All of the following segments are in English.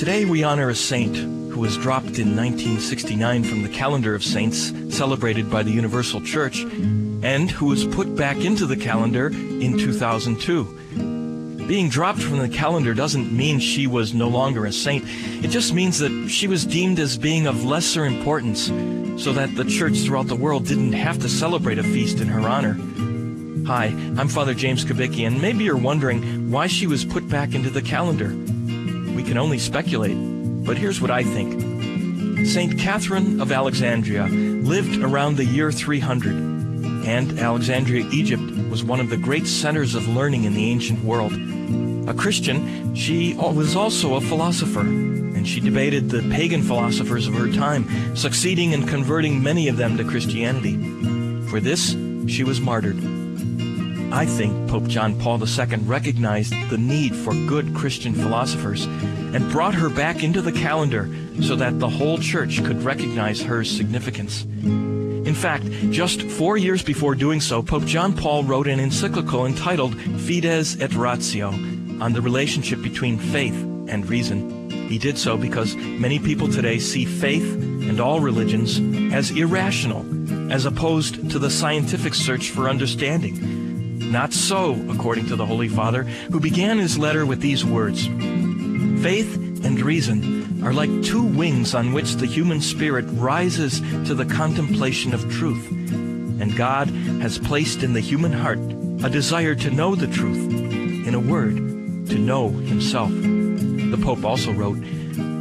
Today we honor a saint who was dropped in 1969 from the calendar of saints celebrated by the Universal Church and who was put back into the calendar in 2002. Being dropped from the calendar doesn't mean she was no longer a saint. It just means that she was deemed as being of lesser importance so that the church throughout the world didn't have to celebrate a feast in her honor. Hi, I'm Father James Kubicki, and maybe you're wondering why she was put back into the calendar. We can only speculate, but here's what I think. St. Catherine of Alexandria lived around the year 300, and Alexandria, Egypt, was one of the great centers of learning in the ancient world. A Christian, she was also a philosopher, and she debated the pagan philosophers of her time, succeeding in converting many of them to Christianity. For this, she was martyred. I think Pope John Paul II recognized the need for good Christian philosophers and brought her back into the calendar so that the whole church could recognize her significance. In fact, just 4 years before doing so, Pope John Paul wrote an encyclical entitled Fides et Ratio on the relationship between faith and reason. He did so because many people today see faith and all religions as irrational, as opposed to the scientific search for understanding. Not so, according to the Holy Father, who began his letter with these words: "Faith and reason are like two wings on which the human spirit rises to the contemplation of truth, and God has placed in the human heart a desire to know the truth, in a word, to know himself." The Pope also wrote,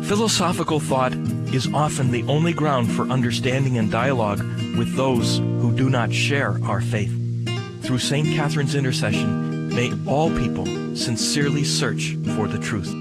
"Philosophical thought is often the only ground for understanding and dialogue with those who do not share our faith. Through St. Catherine's intercession, may all people sincerely search for the truth."